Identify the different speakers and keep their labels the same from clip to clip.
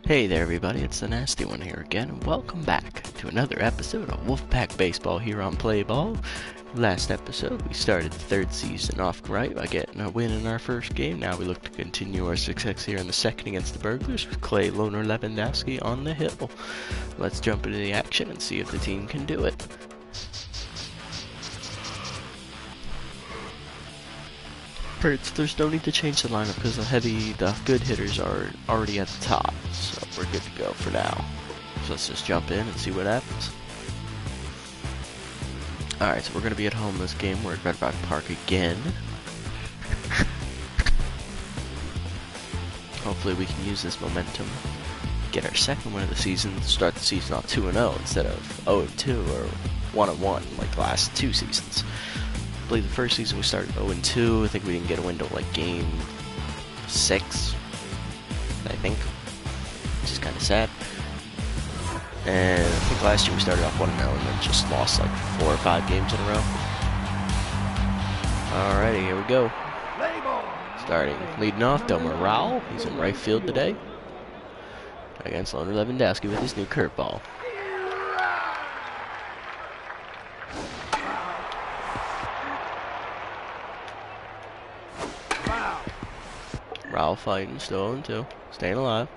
Speaker 1: Hey there everybody, it's the Nasty One here again, and welcome back to another episode of Wolfpack Baseball here on Play Ball. Last episode, we started the third season off right by getting a win in our first game. Now we look to continue our success here in the second against the Burglars with Clay Loner Lewandowski on the hill. Let's jump into the action and see if the team can do it. First, there's no need to change the lineup because the good hitters are already at the top, so we're good to go for now. So let's just jump in and see what happens. Alright, so we're going to be at home this game. We're at Red Rock Park again. Hopefully we can use this momentum, get our second win of the season, start the season off 2-0 instead of 0-2 or 1-1 like the last two seasons. I believe the first season we started 0-2. I think we didn't get a win until like game 6, I think, which is kind of sad. And I think last year we started off 1-0 and then just lost like 4 or 5 games in a row. Alrighty, here we go. Leading off, Delmer Rowell. He's in right field today against Loner Lewandowski with his new curveball. Rowell fighting, still 0-2, staying alive.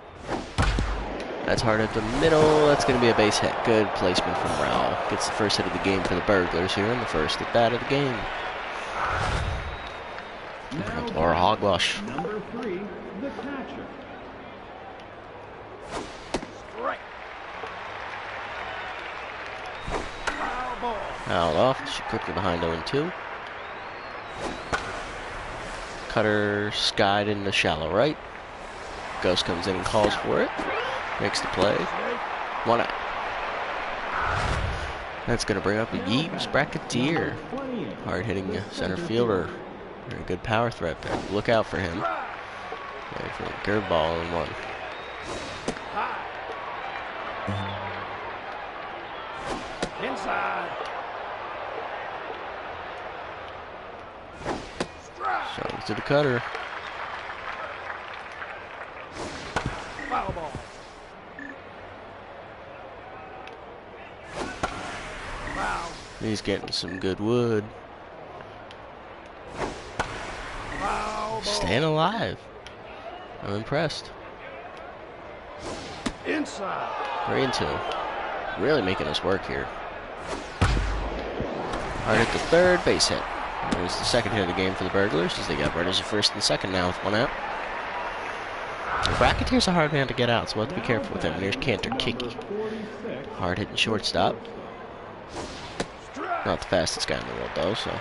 Speaker 1: That's hard at the middle. That's going to be a base hit. Good placement from Rowell. Gets the first hit of the game for the Burglars here in the first at bat of the game. Or hogwash.
Speaker 2: Number 3, the catcher.
Speaker 1: Fouled off. She quickly behind 0-2. Cutter skied in the shallow right. Ghost comes in and calls for it. Makes the play. 1 out. That's going to bring up a Yeebs Bracketeer. Hard hitting center fielder. Very good power threat there. Look out for him. Ready for the curveball in 1.
Speaker 2: Inside.
Speaker 1: Strikes to the cutter.
Speaker 2: Foul ball. Foul.
Speaker 1: He's getting some good wood.
Speaker 2: Foul ball.
Speaker 1: Staying alive. I'm impressed.
Speaker 2: Inside.
Speaker 1: 3-2. Really making us work here. Hard at the third, base hit. There's the second hit of the game for the Burglars as they got runners at first and second now with 1 out. The Bracketeer's a hard man to get out, so we'll have to be careful with him. And here's Cantor Kiki. Hard hitting shortstop. Not the fastest guy in the world though, so.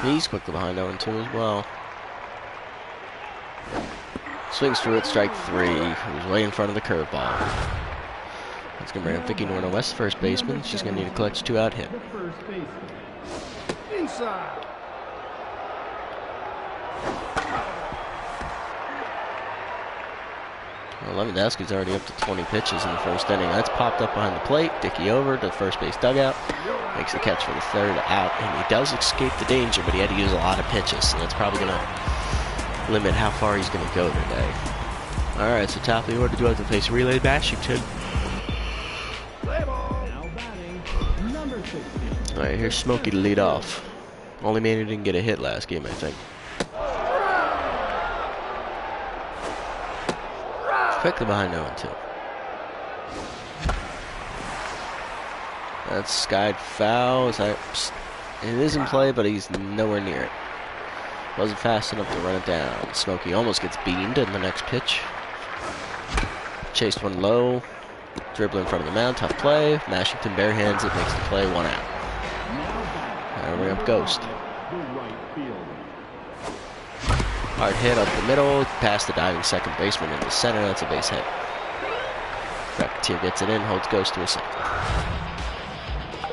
Speaker 1: He's quickly behind 0-2 as well. Swings through it, strike 3. He was way in front of the curveball. That's going to bring up Vicky Norno West, first baseman. She's going to need a clutch 2-out hit.
Speaker 2: Inside.
Speaker 1: Well, Lewandowski's already up to 20 pitches in the first inning. That's popped up behind the plate. Dickey over to the first base dugout. Makes the catch for the third out. And he does escape the danger, but he had to use a lot of pitches. So that's probably going to limit how far he's going to go today. Alright, so top of the order, do have to face Relay Bashington. Alright, here's Smokey to lead off. Only man who didn't get a hit last game, I think. Quickly behind 0-2. That's skied foul. It is in play, but he's nowhere near it. Wasn't fast enough to run it down. Smokey almost gets beamed in the next pitch. Chased one low. Dribble in front of the mound. Tough play. Bashington barehands it. Makes the play. 1 out. Now bring up Ghost. Hard hit up the middle. Past the diving second baseman in the center. That's a base hit. Bracketeer gets it in. Holds Ghost to a second.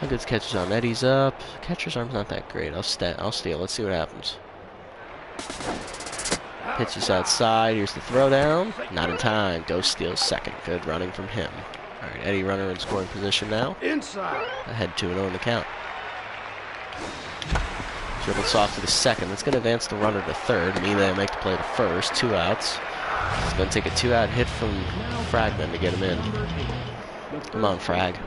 Speaker 1: A good catcher's arm. Eddie's up. Catcher's arm's not that great. I'll steal. Let's see what happens. Pitches outside. Here's the throwdown. Not in time. Ghost steals second. Good running from him. All right, Eddie runner in scoring position now.
Speaker 2: Inside.
Speaker 1: Ahead 2-0 in the count. Dribbles off to the second. That's going to advance the runner to third. Melee make the play to first. 2 outs. He's going to take a 2-out hit from Fragman to get him in. Come on, Frag.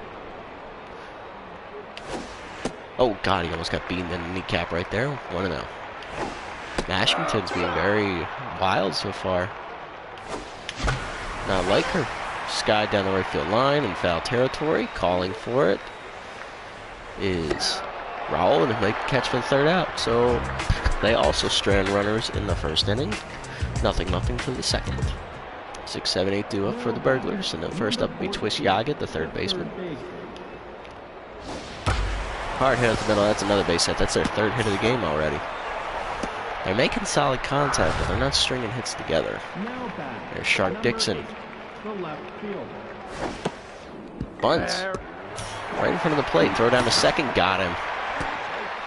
Speaker 1: Oh, God, he almost got beaten in the kneecap right there. 1-0. Mashington's being very wild so far. Not like her. Sky down the right field line in foul territory. Calling for it is Raul, and make the catch for the 3rd out. So they also strand runners in the 1st inning. 0-0 for the 2nd. 6, 7, 8 due up for the Burglars, and the first up will be Twist Yaget, the 3rd baseman. Hard hit at the middle. That's another base hit. That's their 3rd hit of the game already. They're making solid contact, but they're not stringing hits together. There's Shark Dixon. Bunts. Right in front of the plate. Throw down to second. Got him.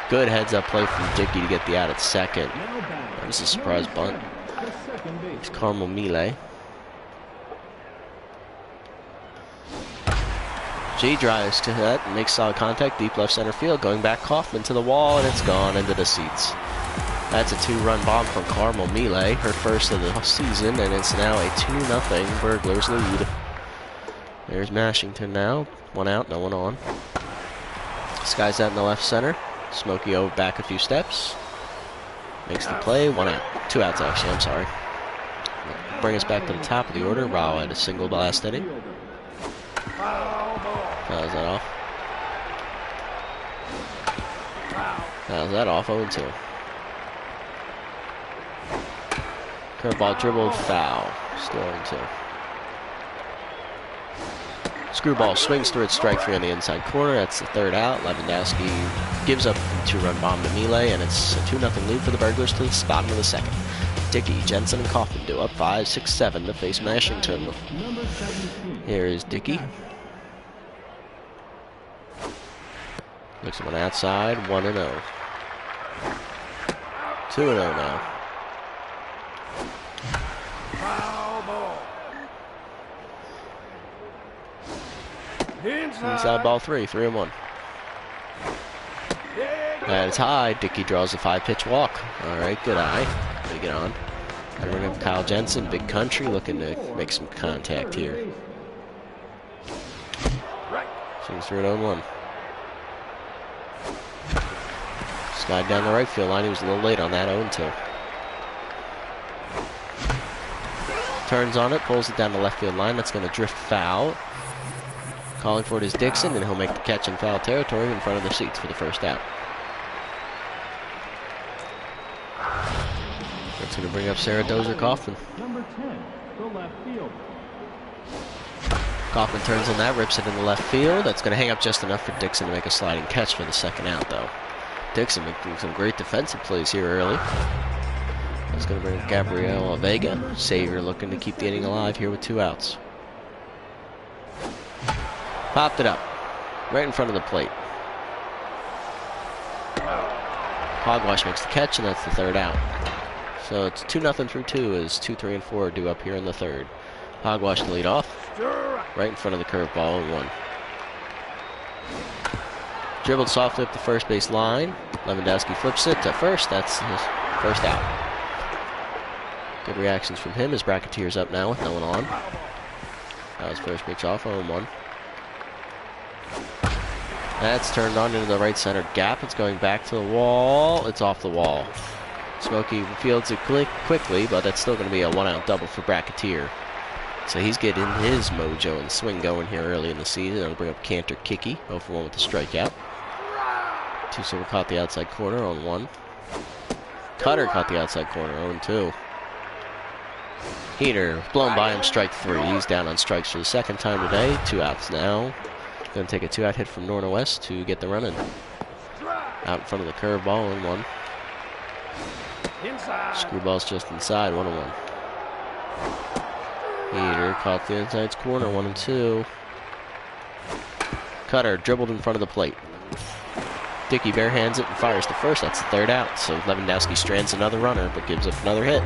Speaker 1: Good heads-up play from Dickey to get the out at second. That was a surprise bunt. It's Carmel Melee. G drives to that and makes solid contact. Deep left center field. Going back Kaufman to the wall, and it's gone into the seats. That's a 2-run bomb from Carmel Melee, her first of the season, and it's now a 2-0 Burglars lead. There's Mashington now. 1 out, no one on. Sky's out in the left center. Smokey over back a few steps. Makes the play. 1 out. 2 outs, actually, I'm sorry. Bring us back to the top of the order. Rao had a single last inning. How's that off? How's that off? 0-2. Curveball dribbled, foul. Still 0-2. Screwball swings through it, strike 3 on the inside corner. That's the 3rd out. Lewandowski gives up a 2-run bomb to Melee, and it's a 2-0 lead for the Burglars to the bottom of the 2nd. Dickey, Jensen, and Kaufman do up 5, 6, 7 to face Mashington. Here is Dickey. Looks at one outside, 1-0. 2-0 now. Inside ball 3, 3-1. And it's high. Dickey draws a 5-pitch walk. All right, good eye. Gonna get on. And we're going to have Kyle Jensen, Big Country, looking to make some contact here. Swings through it 0-1. Sky down the right field line. He was a little late on that 0-2. Turns on it, pulls it down the left field line. That's going to drift foul. Calling for it is Dixon, and he'll make the catch in foul territory in front of the seats for the 1st out. That's going to bring up Sarah Dozer-Kaufman.
Speaker 2: Number 10, the left field.
Speaker 1: Kaufman turns on that, rips it in the left field. That's going to hang up just enough for Dixon to make a sliding catch for the 2nd out, though. Dixon making some great defensive plays here early. That's going to bring up Gabriela Vega. Savior looking to keep the inning alive here with 2 outs. Popped it up. Right in front of the plate. Hogwash makes the catch, and that's the 3rd out. So it's 2-0 through 2 as 2, 3, and 4 are due up here in the 3rd. Hogwash to lead off. Right in front of the curveball, 0-1. Dribbled softly up the first base line. Lewandowski flips it to first. That's his 1st out. Good reactions from him. His Bracketeers up now with no one on. That was first pitch off, 0-1. That's turned on into the right center gap. It's going back to the wall. It's off the wall. Smokey fields it quickly, but that's still going to be a 1-out double for Bracketeer. So he's getting his mojo and swing going here early in the season. That'll bring up Cantor Kiki, 0-for-1 with the strikeout. 2-0 caught the outside corner, 0-1. Cutter caught the outside corner, 0-2. Heater blown by him, strike 3. He's down on strikes for the 2nd time today. 2 outs now. Going to take a 2-out hit from Norna West to get the run in. Out in front of the curveball, 1-1. Screwball's just inside, 1-1. Heater caught the inside corner, 1-2. Cutter dribbled in front of the plate. Dickey barehands it and fires to first. That's the 3rd out. So Lewandowski strands another runner, but gives up another hit.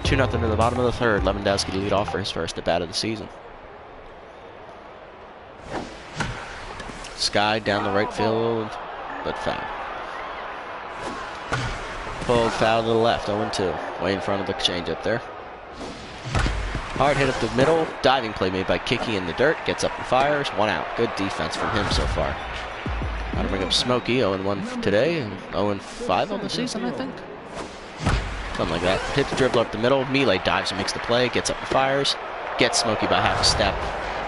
Speaker 1: 2-0 in the bottom of the 3rd. Lewandowski to lead off for his 1st at bat of the season. Sky down the right field, but foul. Pulled foul to the left, 0-2. Way in front of the change up there. Hard hit up the middle. Diving play made by Kiki in the dirt. Gets up and fires. 1 out. Good defense from him so far. Gotta bring up Smokey, 0-1 today, and 0-5 on the season, I think. Something like that. Hit the dribble up the middle. Melee dives and makes the play. Gets up and fires. Gets Smokey by half a step.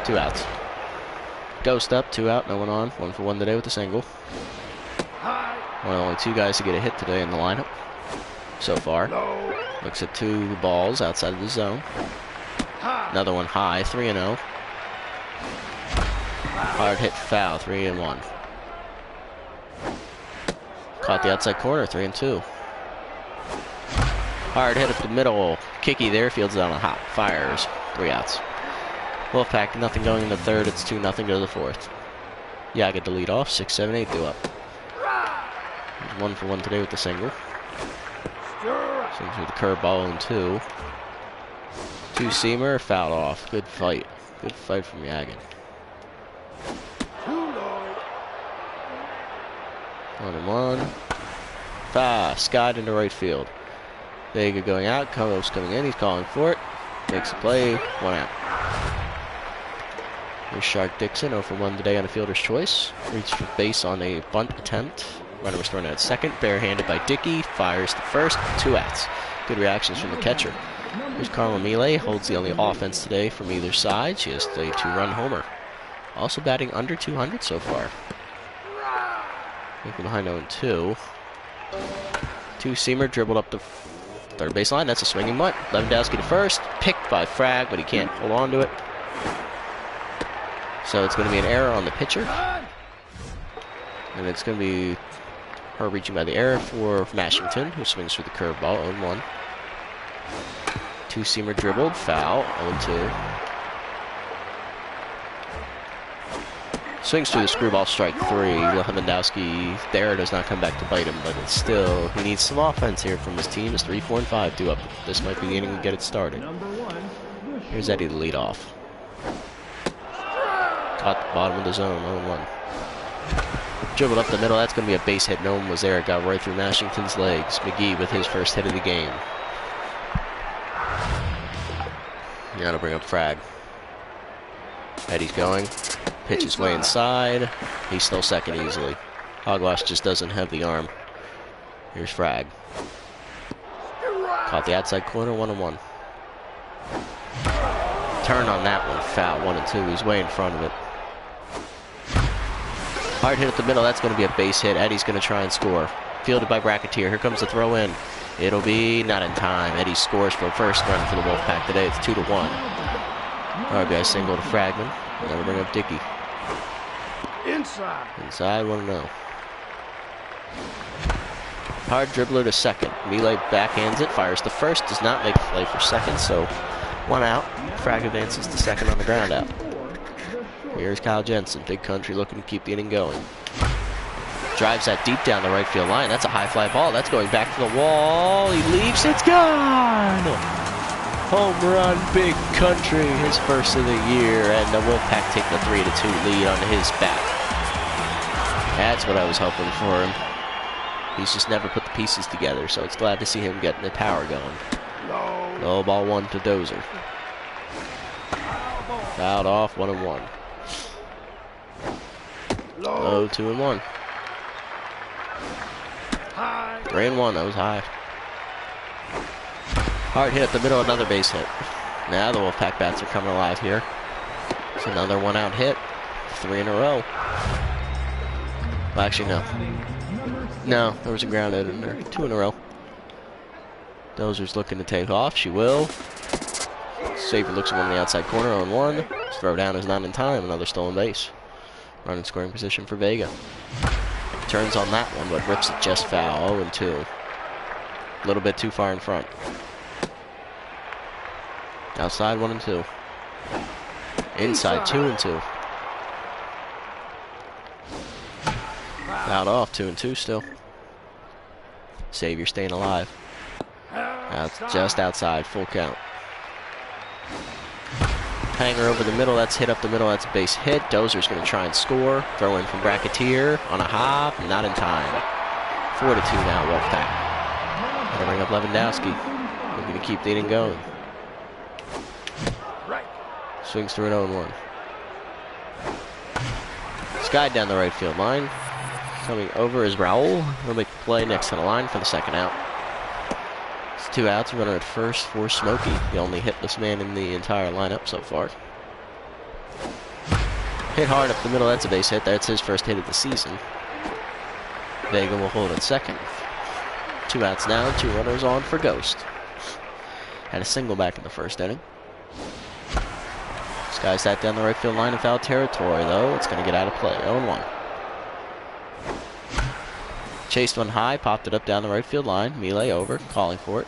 Speaker 1: 2 outs. Ghost up, 2 out, no one on. 1 for 1 today with the single. One of only 2 guys to get a hit today in the lineup so far. Looks at 2 balls outside of the zone. Another one high, 3-0. Hard hit foul, 3-1. Caught the outside corner, 3-2. Hard hit up the middle. Kiki there, fields it on a hop. Fires, 3 outs. Wolfpack, nothing going in the third. It's 2-0 to the fourth. Yeah, I get the lead off. 6, 7, 8 due up. 1 for 1 today with the single. Swings with the curveball and 2. 2-seamer, fouled off. Good fight. Good fight from Yagan. 1-1. Skied into right field. Vega going out. Carlos coming in. He's calling for it. Makes a play. 1 out. Here's Shark Dixon, 0 for 1 today on a fielder's choice. Reached for base on a bunt attempt. Runner was thrown out at second. Barehanded by Dickey. Fires to first. 2 outs. Good reactions from the catcher. Here's Carla Melee. Holds the only offense today from either side. She has a 2-run homer. Also batting under 200 so far. Looking behind 0-2. 2-seamer dribbled up the third baseline. That's a swinging bunt. Lewandowski to first. Picked by Frag, but he can't hold on to it. So it's going to be an error on the pitcher. And it's going to be her reaching by the error for Mashington, who swings for the curveball, 0-1. 2-seamer dribbled, foul, 0-2. Swings through the screwball, strike 3. Lewandowski there does not come back to bite him, but it's still, he needs some offense here from his team. It's 3, 4, and 5 due up. This might be the inning to get it started. Here's Eddie to lead off. Caught the bottom of the zone, 0-1. Dribbled up the middle, that's going to be a base hit. No one was there. It got right through Mashington's legs. McGee with his first hit of the game. You gotta bring up Frag. Eddie's going. Pitch his way inside. He's still second easily. Hogwash just doesn't have the arm. Here's Frag. Caught the outside corner, 1-1. Turn on that one, foul, 1-2. He's way in front of it. Hard hit at the middle, that's going to be a base hit. Eddie's going to try and score. Fielded by Bracketeer. Here comes the throw in. It'll be not in time. Eddie scores for the first run for the Wolfpack today. It's 2-1. RBI single to Fragman. And then we'll bring up Dickey. Inside, 1-0. Hard dribbler to second. Melee backhands it, fires to first, does not make the play for second, so 1 out. Frag advances to second on the ground out. Here's Kyle Jensen, Big Country looking to keep the inning going. Drives that deep down the right field line. That's a high fly ball. That's going back to the wall. He leaps. It's gone! Home run, Big Country. His first of the year. And the Wolfpack take the 3-2 lead on his bat. That's what I was hoping for him. He's just never put the pieces together, so it's glad to see him getting the power going. Low ball 1 to Dozer. Fouled off, 1-1. Low, 2-1. 3-1, that was high. Hard hit at the middle, another base hit. Now the Wolfpack bats are coming alive here. It's another 1 out hit. 3 in a row. Well, actually, no. No, there was a ground out in there. 2 in a row. Dozer's looking to take off. She will. Saber looks at one in the outside corner on 1. Throw down is not in time. Another stolen base. Run in scoring position for Vega. Turns on that one, but rips it just foul. 0-2. A little bit too far in front. Outside 1-2. Inside 2-2. Out off 2-2 still. Savior staying alive. Just outside, full count. Hanger over the middle, that's hit up the middle, that's a base hit. Dozer's going to try and score. Throw in from Bracketeer on a hop, not in time. 4-2 now, Wolfpack. Gonna bring up Lewandowski. Looking to keep the inning going. Swings through an 0-1. Sky down the right field line. Coming over is Raul. He'll make the play next to the line for the second out. It's 2 outs. Runner at first for Smokey, the only hitless man in the entire lineup so far. Hit hard up the middle. That's a base hit. That's his first hit of the season. Vega will hold at second. 2 outs now. 2 runners on for Ghost. Had a single back in the first inning. Sky sat down the right field line in foul territory, though. It's going to get out of play. 0-1. Chased one high, popped it up down the right field line. Melee over, calling for it.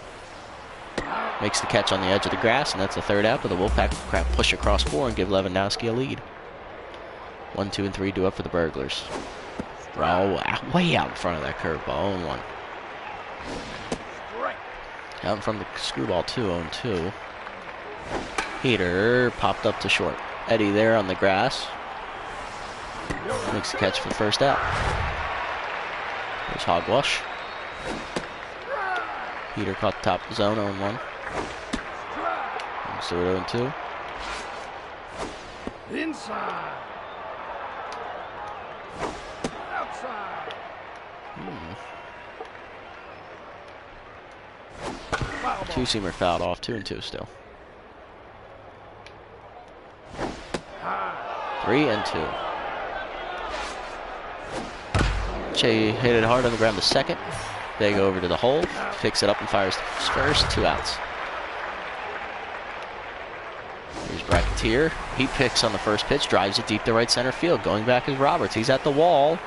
Speaker 1: Makes the catch on the edge of the grass, and that's the 3rd out, but the Wolfpack will push across 4 and give Lewandowski a lead. 1, 2, and 3 due up for the Burglars. Raul way out in front of that curveball. 0-1. Out in front of the screwball, 2-0-2. Heater popped up to short. Eddie there on the grass. Makes the catch for the 1st out. There's Hogwash. Heater caught the top of the zone, 0-1. So 0-2.
Speaker 2: Inside. Outside.
Speaker 1: Two-seamer fouled off, 2-2 still. 3-2. Che hit it hard on the ground to second. They go over to the hole, picks it up and fires first. 2 outs. Here's Bracketeer. He picks on the first pitch, drives it deep to right center field. Going back is Roberts. He's at the wall.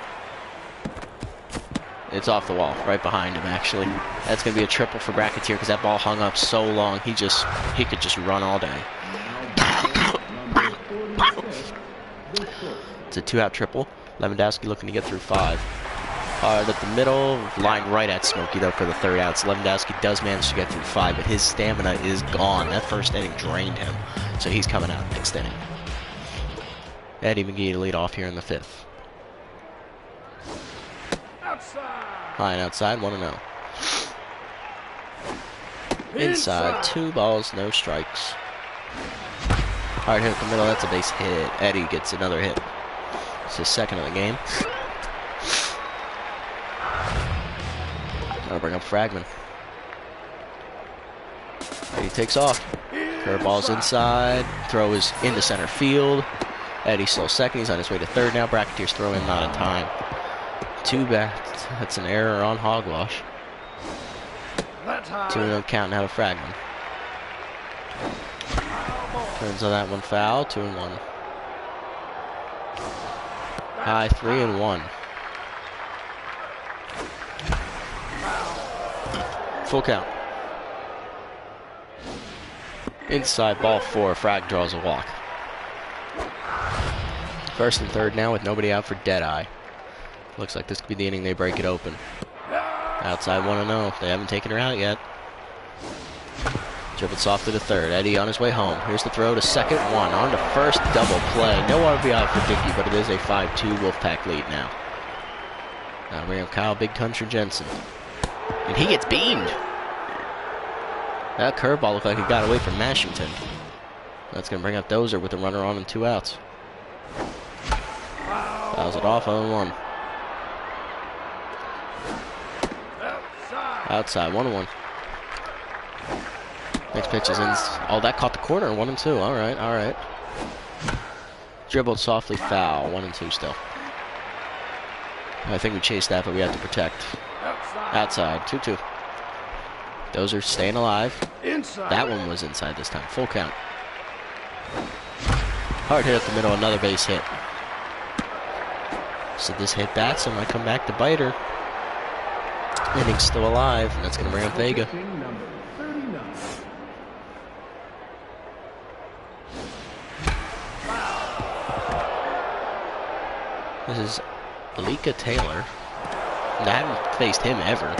Speaker 1: It's off the wall, right behind him, actually. That's going to be a triple for Bracketeer because that ball hung up so long, he could just run all day. It's a 2-out triple. Lewandowski looking to get through 5. Hard at the middle, line right at Smokey, though, for the 3rd out. So Lewandowski does manage to get through 5, but his stamina is gone. That first inning drained him, so he's coming out next inning. Eddie McGee to lead off here in the 5th. Line outside, 1-0. Inside, 2 balls, no strikes. Hard hit at the middle, that's a base hit. Eddie gets another hit. It's his 2nd of the game. Gotta bring up Fragman. Eddie takes off. Curveball's inside. Throw is into center field. Eddie still 2nd. He's on his way to 3rd now. Bracketeer's throwing not in time. 2 back. That's an error on Hogwash. 2-0 count now to Fragman. Turns on that one foul. 2-1. High 3-1. Full count. Inside, ball 4. Frag draws a walk. 1st and 3rd now with nobody out for Deadeye. Looks like this could be the inning they break it open. Outside 1-0. They haven't taken her out yet. Dribbled softly to 3rd. Eddie on his way home. Here's the throw to 2nd. 1 on to 1st. Double play. No RBI for Dickey, but it is a 5-2 Wolfpack lead now. Now bring up Kyle Big Country Jensen. And he gets beamed. That curveball looked like it got away from Mashington. That's going to bring up Dozer with a runner on and 2 outs. Fouls it off, 0-1. Outside, 1-1. Next pitch is in. Oh, that caught the corner, 1-2. All right, all right. Dribbled softly, foul, 1-2 still. I think we chased that, but we had to protect. Outside, 2-2. Those are staying alive. That one was inside this time. Full count. Hard hit up the middle, another base hit. So this hit bats and might come back to bite her. Inning's still alive, and that's going to bring up Vega. This is Alika Taylor. I haven't faced him ever.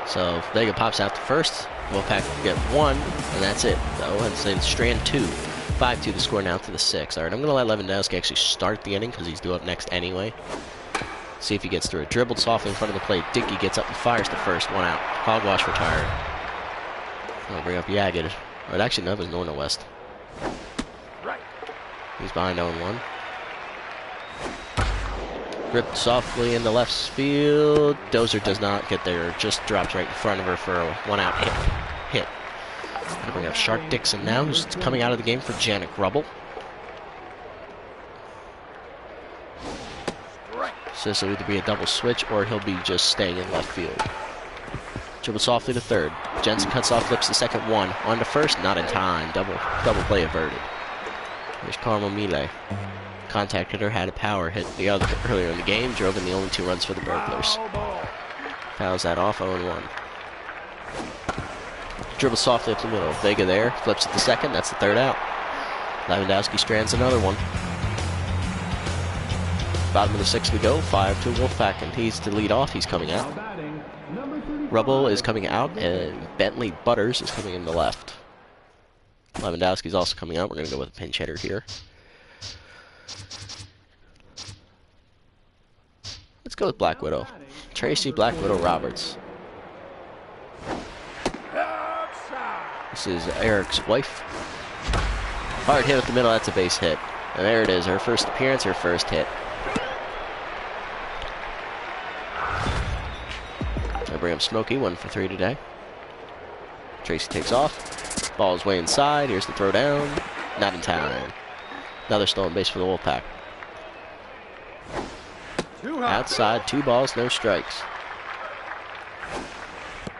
Speaker 1: So Vega pops out to 1st. Wolfpack will get 1, and that's it, though. And say it's strand 2. 5-2 the score now to the 6th. All right, I'm going to let Lewandowski actually start the inning because he's due up next anyway. See if he gets through it. Dribbled softly in front of the plate. Dickey gets up and fires the first. 1 out. Hogwash retired. I'll bring up Yagged. Or actually, no, it was Norna West. He's behind 0-1. Ripped softly into left field. Dozer does not get there. Just drops right in front of her for a 1 out hit. I'll bring up Shark Dixon now, who's coming out of the game for Janik Rubble. So this will either be a double switch or he'll be just staying in left field. Dribble softly to third. Jensen cuts off, flips the second 1. On to first, not in time. Double play averted. There's Carmel Mile. Contacted her, had a power hit the other earlier in the game, drove in the only 2 runs for the Burglars. Fouls that off, 0-1. Dribble softly up the middle. Vega there, flips it the second, that's the 3rd out. Lewandowski strands another 1. Bottom of the 6th we go, 5-2 Wolfpack, and he's to lead off, he's coming out. Rubble is coming out, and Bentley Butters is coming in the left. Lewandowski's also coming out, we're going to go with a pinch hitter here. Let's go with Black Widow. Tracy Black Widow Roberts. This is Eric's wife. Hard hit up the middle, that's a base hit. And there it is, her first appearance, her first hit. I bring up Smokey, 1 for 3 today. Tracy takes off. Ball's way inside, here's the throw down. Not in time. Another stolen base for the Wolfpack. Outside, 2 balls, no strikes.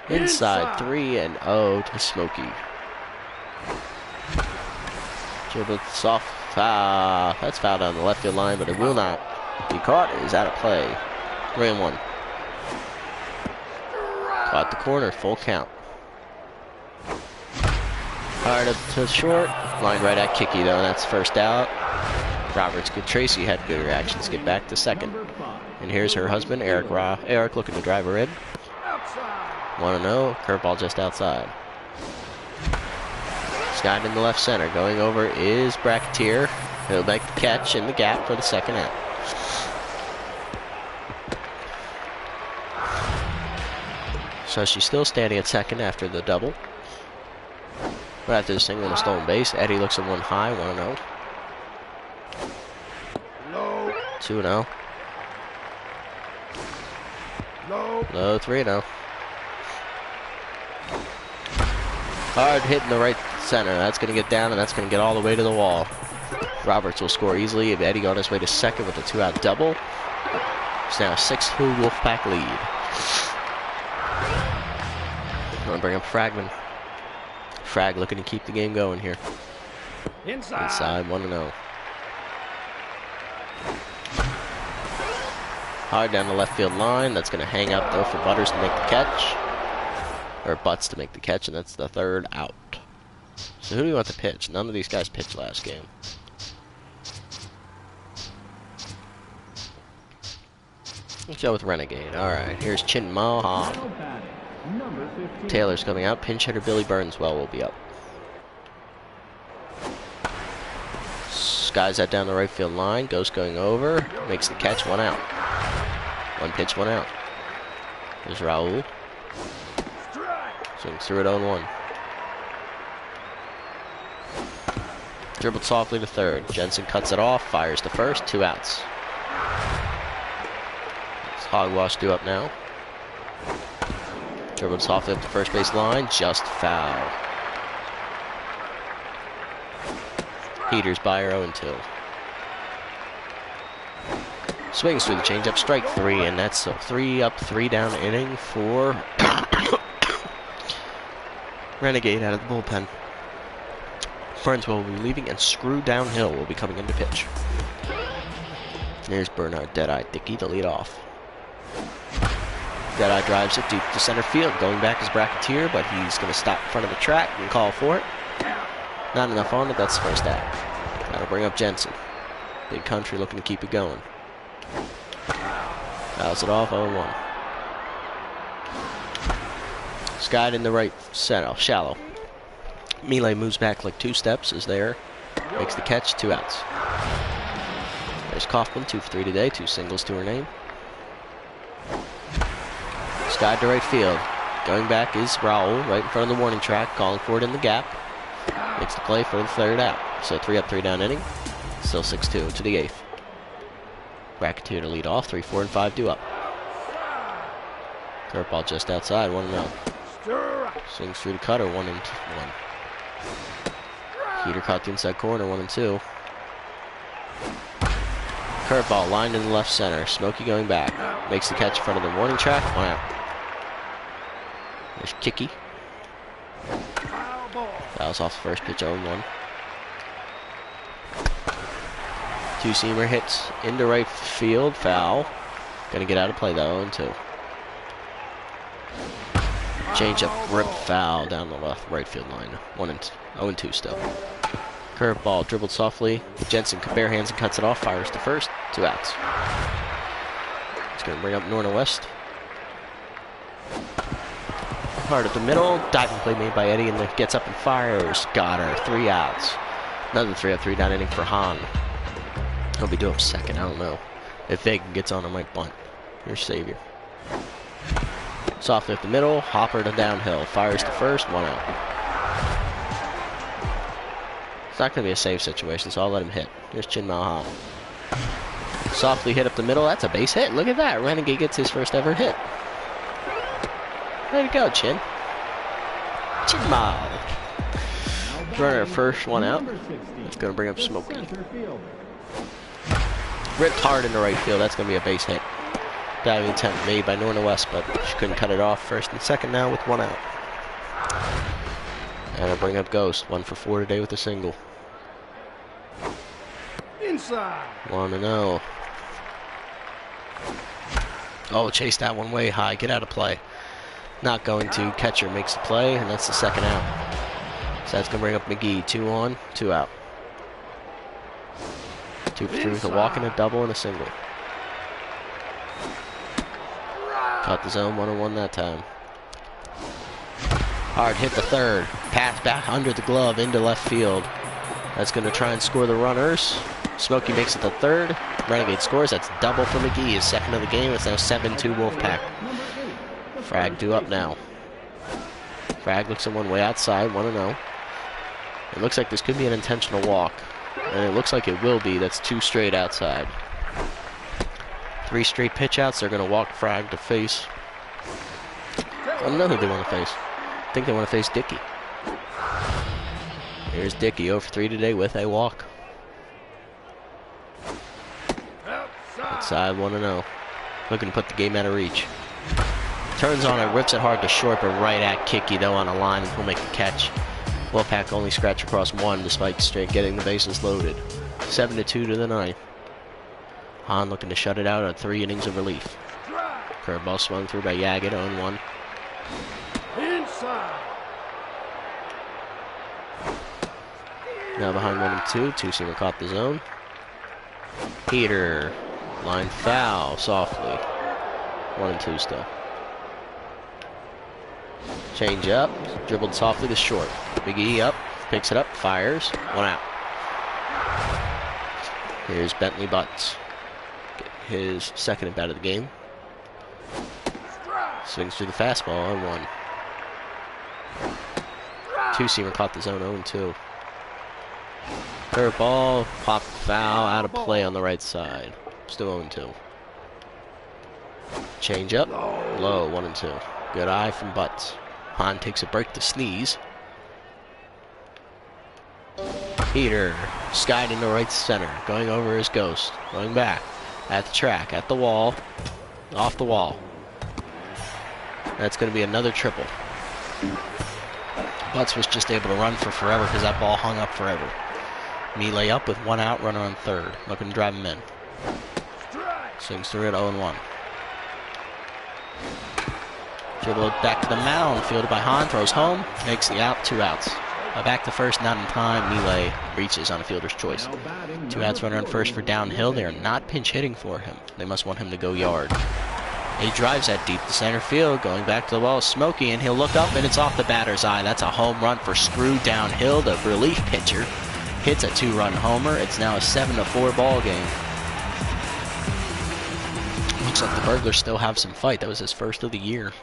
Speaker 1: Inside, 3-0 to Smokey. Dribble soft. That's foul down the left field line, but it will not be caught. It is out of play. 3-1. Caught the corner, full count. Hard up to short. Line right at Kiki, though. That's first out. Roberts, good. Tracy had good reactions. Get back to second. And here's her husband, Eric looking to drive her in. 1-0. Curveball just outside. Scott in the left center. Going over is Bracketeer. He'll make the catch in the gap for the 2nd out. So she's still standing at second after the double. But after the single and a stolen base, Eddie looks at 1 high, 1-0. 2-0. Low, 3-0. Hard hit in the right center. That's going to get down, and that's going to get all the way to the wall. Roberts will score easily. Eddie on his way to second with a 2-out double. It's now a 6-2 Wolfpack lead. I'm going to bring up Fragman. Frag looking to keep the game going here. Inside 1-0. Hard down the left field line. That's going to hang up, though, for Butters to make the catch. Or Butts to make the catch, and that's the 3rd out. So who do we want to pitch? None of these guys pitched last game. Let's go with Renegade. Alright, here's Chin Maha. Taylor's coming out. Pinch hitter Billy Burnswell will be up. Skies that down the right field line. Ghost going over. Makes the catch. 1 out. 1 pitch, 1 out. There's Raul. Swings through it 0-1. Dribbled softly to third. Jensen cuts it off. Fires to first. 2 outs. It's Hogwash due up now. Dribbled softly up the first base line. Just foul. Peters by her 0-2. Swings through the changeup, strike 3, and that's a 3 up, 3 down inning for Renegade out of the bullpen. Burnswell will be leaving, and Screw Downhill will be coming in to pitch. There's Bernard Deadeye Dickey to lead off. Deadeye drives it deep to center field. Going back is Bracketeer, but he's going to stop in front of the track and call for it. Not enough on it. That's the first out. That'll bring up Jensen. Big Country looking to keep it going. Fouls it off, 0-1. Skied in the right center, shallow. Melee moves back like 2 steps, is there. Makes the catch, 2 outs. There's Kaufman, 2 for 3 today, 2 singles to her name. Sky to right field. Going back is Raul, right in front of the warning track, calling for it in the gap. Makes the play for the third out. So 3 up, 3 down inning. Still 6-2 to the 8th. Racketeer to lead off. 3, 4, and 5 due up. Curveball just outside, 1-0. Swings through the cutter, 1-1. Heater caught the inside corner, 1-2. Curveball lined in the left center. Smokey going back. Makes the catch in front of the warning track. 1 out. There's Kicky. Fouls off the first pitch, 0-1. Two-seamer hits into right field. Foul. Gonna get out of play though, 0-2. Change up, rip foul down the left right field line. 0-2 still. Curveball dribbled softly. Jensen bare hands and cuts it off. Fires to first. 2 outs. It's going to bring up Norna West. Hard at the middle. Diving play made by Eddie and gets up and fires. Got her. 3 outs. Another 3 up, 3 down inning for Hahn. He'll be due up second. I don't know. If Vagan gets on, I might bunt. Here's Savior. Softly up the middle. Hopper to downhill. Fires to first. 1 out. It's not going to be a save situation, so I'll let him hit. Here's Chin Malhan. Softly hit up the middle. That's a base hit. Look at that. Renegade gets his first ever hit. Way to go, Chin. Chin Mal. Runner at first, 1 out. It's going to bring up Smokey. Ripped hard into right field. That's going to be a base hit. Diving attempt made by Norna West, but she couldn't cut it off. First and second now with 1 out. And I'll bring up Ghost. 1 for 4 today with a single.
Speaker 2: Inside.
Speaker 1: 1-0. Oh, chase that one way high. Get out of play. Not going to. Catcher makes the play, and that's the second out. So that's going to bring up McGee. 2 on, 2 out. 2 for 3 with a walk and a double and a single. Caught the zone, 1-1 that time. Hard hit the third. Pass back under the glove into left field. That's going to try and score the runners. Smokey makes it the third. Renegade scores. That's double for McGee. His second of the game. It's now 7-2 Wolfpack. Frag due up now. Frag looks at one way outside. 1-0. It looks like this could be an intentional walk. And it looks like it will be. That's 2 straight outside. 3 straight pitch outs. They're going to walk Frag to face. I don't know who they want to face. I think they want to face Dickey. Here's Dickey, 0 for 3 today with a walk. Outside, 1-0. Looking to put the game out of reach. Turns on it, rips it hard to short, but right at Kicky, though, on a line, and he'll make the catch. Wolfpack only scratch across 1 despite straight getting the bases loaded. 7-2 to the 9th. Hahn looking to shut it out at 3 innings of relief. Curveball swung through by Yaggett, 0-1.
Speaker 2: Inside.
Speaker 1: Now behind 1-2, two-seamer caught the zone. Heater, line foul, softly. 1-2 still. Change up, dribbled softly to short. McGee up, picks it up, fires, 1 out. Here's Bentley Butts. Get his second at bat of the game. Swings through the fastball, 0-1. Two-seamer caught the zone, 0-2. Curveball, pop foul, out of play on the right side. Still 0-2. Change up, low, 1-2. Good eye from Butts. Hahn takes a break to sneeze. Heater, skied into right center, going over his Ghost. Going back, at the track, at the wall, off the wall. That's going to be another triple. Butts was just able to run for forever because that ball hung up forever. Melee up with 1 out, runner on third. Looking to drive him in. Swings through it, 0-1. Dribble back to the mound, fielded by Hahn, throws home, makes the out, 2 outs. Back to first, not in time. Melee reaches on a fielder's choice. 2 outs, runner on first for downhill. They are not pinch hitting for him. They must want him to go yard. He drives that deep to center field, going back to the wall, Smokey, and he'll look up, and it's off the batter's eye. That's a home run for Screw downhill. The relief pitcher hits a 2-run homer. It's now a 7-4 ball game. Looks like the Burglars still have some fight. That was his first of the year.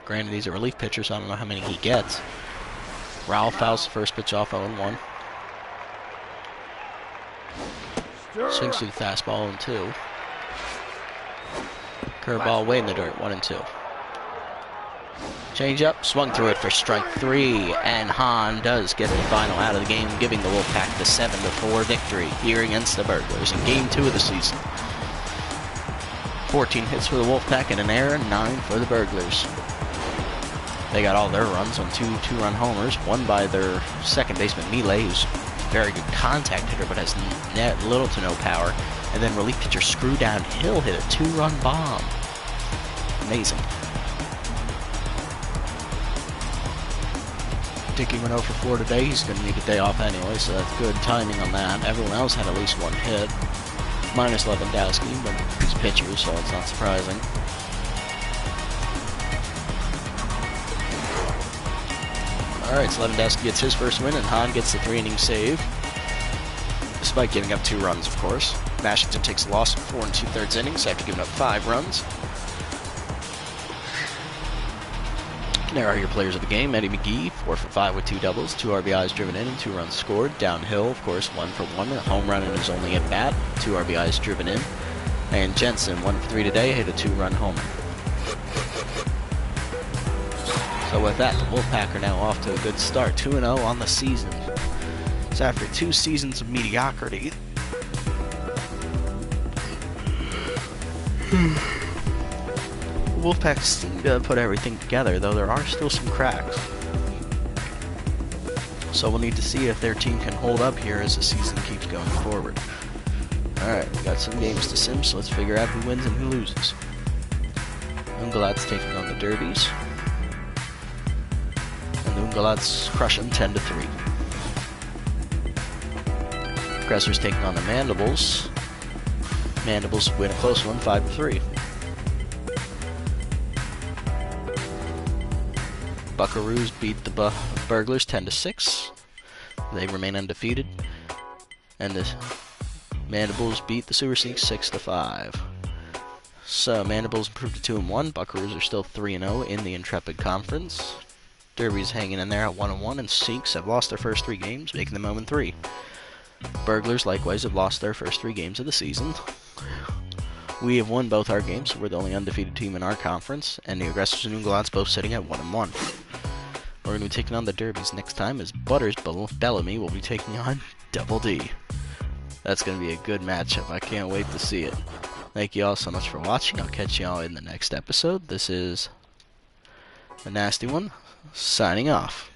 Speaker 1: Granted, he's a relief pitcher, so I don't know how many he gets. Ralph fouls the first pitch off 0-1. Swings through the fastball 0-2. Curveball way in the dirt, 1-2. Change up, swung through it for strike 3, and Hahn does get the final out of the game, giving the Wolfpack the 7-4 victory here against the Burglars in Game 2 of the season. 14 hits for the Wolfpack and an error, 9 for the Burglars. They got all their runs on two two-run homers, one by their second baseman Millet, who's a very good contact hitter but has little to no power, and then relief pitcher Screw Downhill hit a 2-run bomb. Amazing. Dickey went 0 for 4 today. He's going to need a day off anyway, so that's good timing on that. Everyone else had at least one hit, minus Lewandowski, but he's a pitcher, so it's not surprising. Alright, so Lewandowski gets his first win, and Hahn gets the 3-inning save, despite giving up 2 runs, of course. Washington takes a loss in 4 2/3 innings after giving up 5 runs. There are your players of the game. Eddie McGee, 4 for 5 with 2 doubles, 2 RBIs driven in, and 2 runs scored. Downhill, of course, 1 for 1, a home run in his only at bat, 2 RBIs driven in. And Jensen, 1 for 3 today, hit a 2-run homer. So with that, the Wolfpack are now off to a good start, 2-0 on the season. So after 2 seasons of mediocrity, Wolfpack seem to put everything together, though there are still some cracks. So we'll need to see if their team can hold up here as the season keeps going forward. Alright, we got some games to sim, so let's figure out who wins and who loses. Ungalads taking on the Derbies. And the Ungalads crush them 10-3. Aggressors taking on the Mandibles. Mandibles win a close one, 5-3. Buckaroos beat the Burglars 10-6. They remain undefeated. And the Mandibles beat the Sewer Sneaks 6-5. So Mandibles improved to 2-1. Buckaroos are still 3-0 in the Intrepid Conference. Derby's hanging in there at 1-1, and Sneaks have lost their first 3 games, making them 0-3. Burglars likewise have lost their first 3 games of the season. We have won both our games, so we're the only undefeated team in our conference, and the Aggressors and Ungalads both sitting at 1-1. We're going to be taking on the Derbies next time, as Butters Bellamy will be taking on Double D. That's going to be a good matchup. I can't wait to see it. Thank you all so much for watching. I'll catch you all in the next episode. This is a nasty one, signing off.